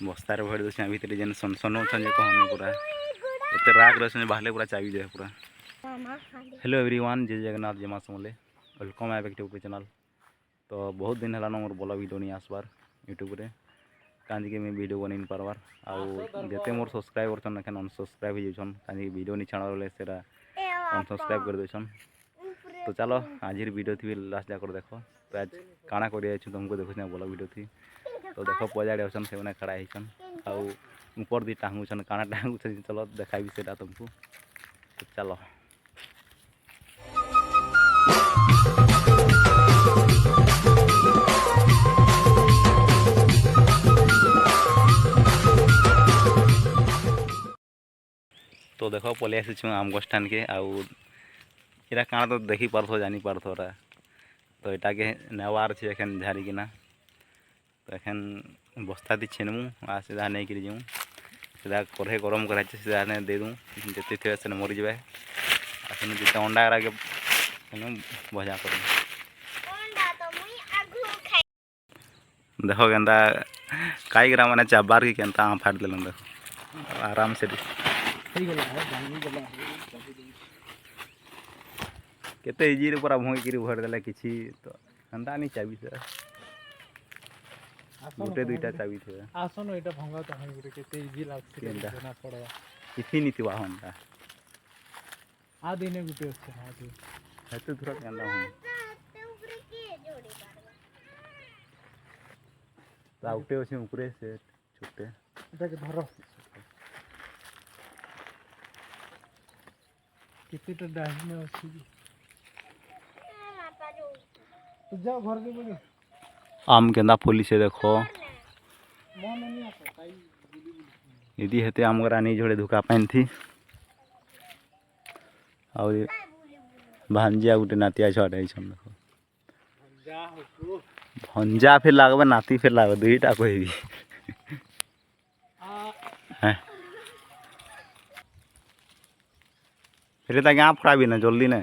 बस्तार भर दे भितर जेन सन सन जे कहने पूरा एत राग रहे बाहर पूरा चाबी दे पूरा। हेलो एवरीवन, जय जगन्नाथ, जय मां Samalei, welcome back to YouTube channel. तो बहुत दिन है मोर भल वीडियो नहीं आसबार यूट्यूब रे कहीं मैं वीडियो बन पार्बार आते मोर सब्सक्राइबर छन एखन अनसब्सक्राइब हो जान कहीं वीडियो नहीं छाड़ा बेले से अनसब्सक्राइब कर देछन। तो चलो आज वीडियो थी लास्ट जाकर देख। तो आज काଣା कर तुमको देखुछ भल वीडियो थी। तो देख पजाड़े अच्छन से खड़ा होन आऊपर दी टांगुन काଣା टांगुन चलो देखा से तुमको। तो चलो तो देख पलि आसी आम गछ ठान के आरा काଣା तो देखी पार्थ जानी पार्थ रा। तो यहाँ के नेवार छे एखन झारिकिना। तो एखन बस्ता दी छेनमु आ सीधा नहीं कर जाऊँ सीधा कढ़े गरम कर सीधा ने दे दूँ जिते थे से मरी जाए आसन जिते अंडा के भजा कर देख केन्ता कईगरा मैंने चाबार की केन्ता फाड़ देलन देख आराम से केते इजी रे पूरा भोंगी भर देला किसी। तो एंता नहीं चाबी से गोटे दुईटा चाबी थे आसन एटा भंगा त हई गुटे केते इजी लागसे ना पड़वा किसी नहीं थिवा होंडा आ दिने गुटे अछि आ दे हेतु थोड़ा केंदा हो आउटे अछि ऊपरे से छुटे एटा के धरो कितने डाही में अछि तो जाओ घर के बोलो आम केंदा फुली से देखो यदि हेते आम रानी जोड़े धुका पाइन थी और भांजिया गुटे नातिया छड़े छन देखो भंजा फिर लागबे नाती फिर लागबे दुईटा कहबी हैं फिर ता गां फड़ाबी ना जल्दी ने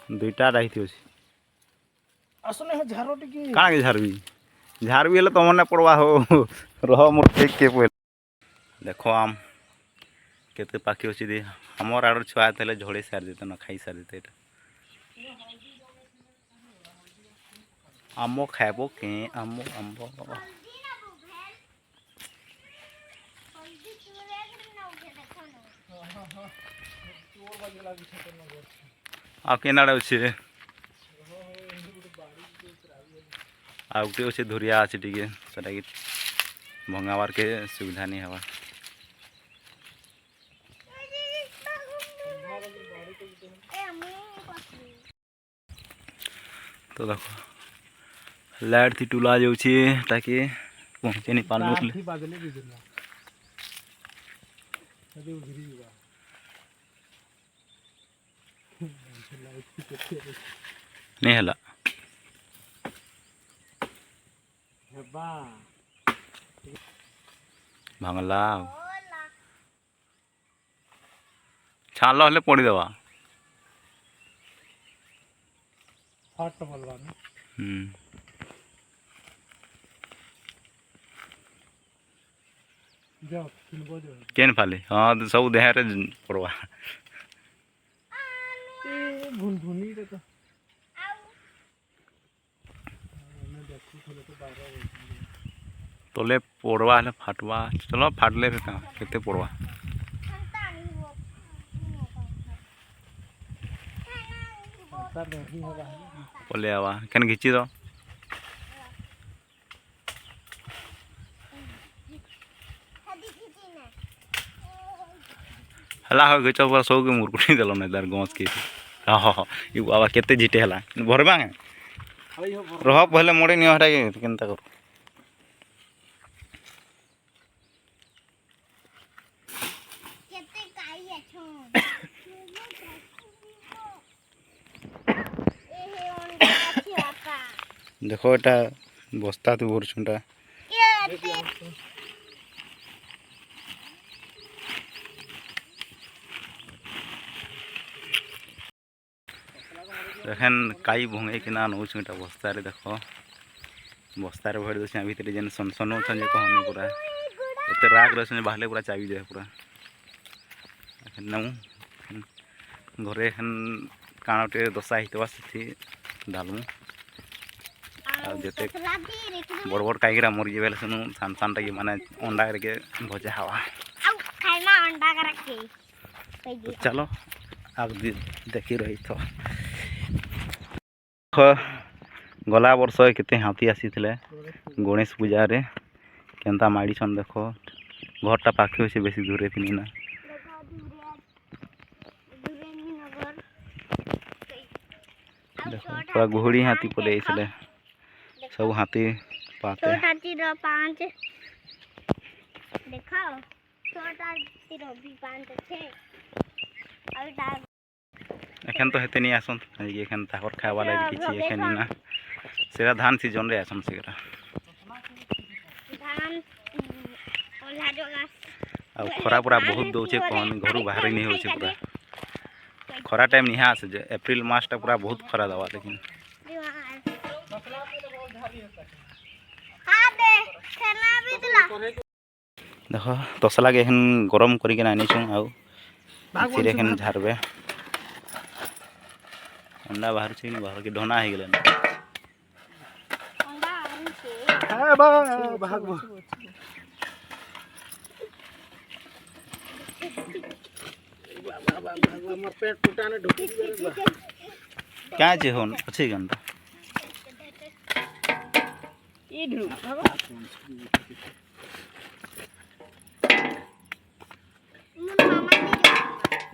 दुईटा रही थी असने हो झारो टिकी काण के झारबी झारबी हेले तो मने पड़वा हो रह मोर देख के पहले देखो आम केते पाखी अछि दे हमर आडर छुआ थले झोड़े सार देते न खाई सार देते आमो खाबो के आमो आंबो आ केनाडे अछि आ उठे अच्छे धुरिया अच्छे टे सेटा कि भंगाबार के सुविधा नहीं हवा। तो देखो लाइट थी टूला जो ताकि पहुँचे नहीं पाल नहीं है भांगला छाल हेले पड़ी देवा फाट मलवा जाओ किनको जो केन फाले हां तो सब देह रे पड़वा ए भुनभुनी रे तो मैं देखू थोड़े तो बाहर तोले पड़वा हेले फाटवा चलो फाटले रे का केते पड़वा पले आवा केन घिची दो हला हो गचो पर सो के मुरकुटी देलो ने दर गस के हां ई बाबा केते जिटे हला भरबा रह पहले मोड़े नि हटा के केनता कर केते काई अछो एहे ओंडा अछि आपा देखो एटा बस्ता तो भर छुंटा एखन काई भंगे किना नौछ एटा बस्तार देख बस्तार भर दे भितर जेन सन सन जे कहनी पूरा एत राग रहे बाहले पूरा चाबी दे पूरा नमु घरे एखन काणटे दशा हितवा से डालमु जेते बड़ बड़ काईरा मरी जाबे सुनु सान सान टाके माने अंडा करके भजा हवा तो चलो आग देखी रही तो गला वर्ष केते हाथी आसी थे गणेश पूजा रे केनता माड़ी छन देख घरटा पाखे से बेसी दूरे थी ना देखो पूरा घोड़ी हाथी पले आइसले सब हाथी पाते हाथी रो पांच देखाओ छोटा हाथी रो भी पांच छे अभी डाल एखन तो हेते नहीं आसन एखन ताकर खावा लागि किछि एखन ना सेरा धान सीजन रे आसन सेरा धान ओला जोगा आ खरा पूरा बहुत दउछे कोन घरु बाहर नहीं होछे पूरा खरा टाइम नहीं आसे जे अप्रैल मास टा पूरा बहुत खरा दवा लेकिन हां दे खाना भी दिला देखो तसला के एखन गरम करि के आनी छु आ सिरे एखन झारबे अंडा बाहर छै नि बाहर के ढोना हे गेले अंडा आनी छे हां बा भागबो मोर पेट फुटाने ढुकी गेल क्या जे होन अछि गंदा ई ढु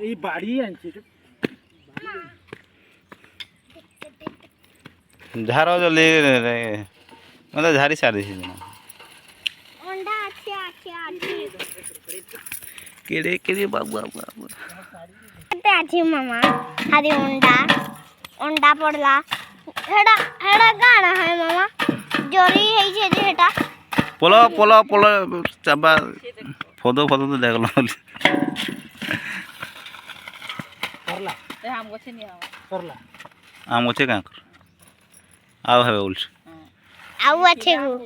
ई बाड़ी आंची झारो जल्दी मतलब झारी सारी छी अंडा अच्छे अच्छे अच्छे केड़े केड़े बाबू बाबू ते अच्छे मामा हरी अंडा अंडा पड़ला हेडा हेडा गाना है मामा जोरी है जे हेटा पोलो पोलो पोलो चाबा फोदो फोदो तो देख लो करला ए हम गोछे नहीं करला आम अच्छे का आव है उल्स आउ अच्छे गो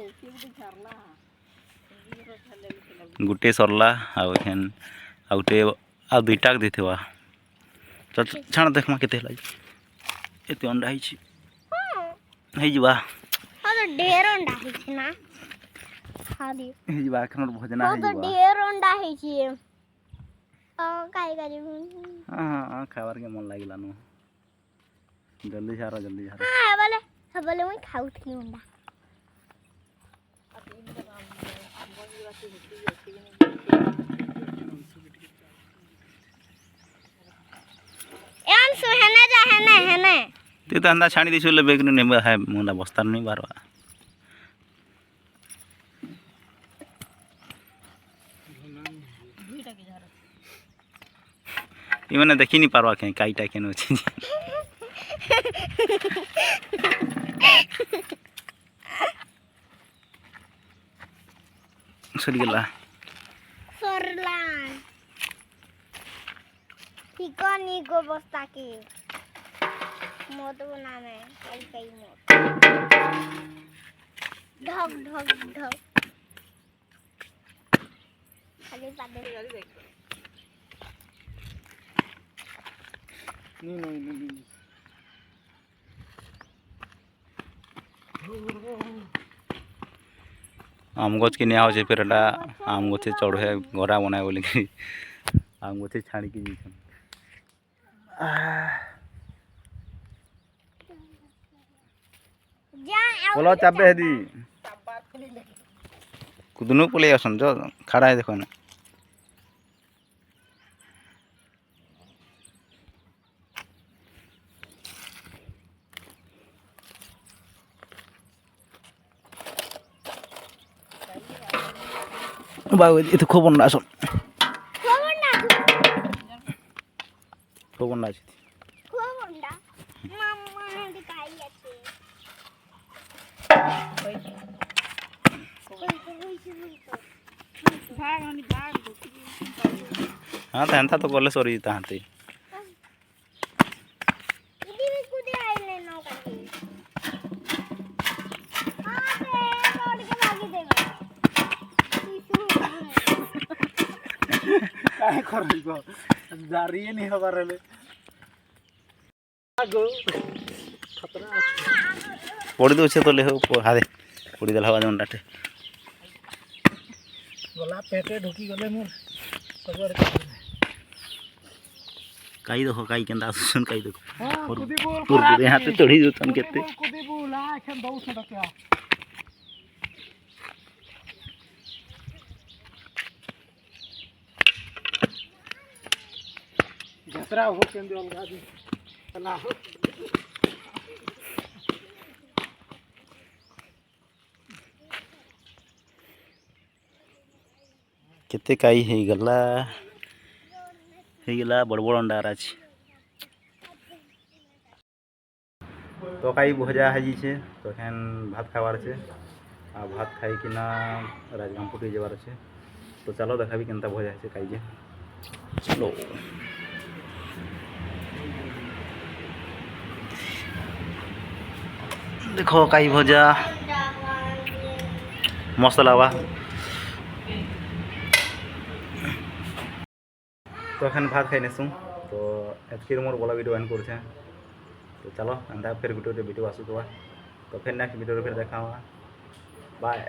गुटे सरला आउ एखन आउटे आ दुईटा के देथवा चल छाण देखमा केते हला एते अंडा है छी हे जीवा हां तो ढेर अंडा है छी ना हादी हे जीवा एखन भोजना है तो जीवा ढेर अंडा है छी काई काई हां खावार के मन लागिला न जल्दी झारो हां बोले मैं खाऊ थी अंडा यान सुहने जा है ते तो अंदा छाणी दिसु ले बेग ने है मुंडा बस्तार नहीं बारवा ई माने देखि नहीं पारवा के काईटा केनो छी सरी गेला सरलान ठिकानी गो बस्ता के मोद बनाने कई कई मोद ढक ढक ढक खाली पादे नहीं आम गछ के निया होचे फिर एटा आम गछे चढ़े गरा बनाए बोले कि आम गछे छाड़ी के जीछन जा बोलो चाबे हेदी कुदनु पले आसन जो खड़ा है देखो ना बाबू ये तो खूब अंडा आसन खूब अंडा আছে खोंडा मामा दिखाई आछे भाग हनी भाग हाँ तो एंता तो गले सरी तांते इदी भी कुदे आइले काय करबो जारिए नहीं हबार रे आगो खतरा पड़ी दे तो ले हादे पड़ी देला हवा अंडाटे गला पेटे ढुकी गले मोर सबर काई देखो काई केंदा आसुसन काई देखो हां कुदी बोल पूर पूरे हाथ चढ़ी जोतन केते कुदी बोल आ एखन दौ सटा क्या जसरा हो केंदे अलगा दी चला हो केते काई हे गला बड़ बड़ अंडा अछि तो काई भजा हाजी छे तो एखन भात खावार छे आ भात खाई कि ना राजगामपुर जेबार छे तो चलो देखाबी केनता भजा छे काई जे चलो देखो काई भजा मस्त लावा तो एखन भात खाई नेसुँ तो फिर मोर बोला वीडियो एंड कर तो चलो अंदा फिर वीडियो आसू तो फिर नेक्स्ट वीडियो फिर देखा बाय।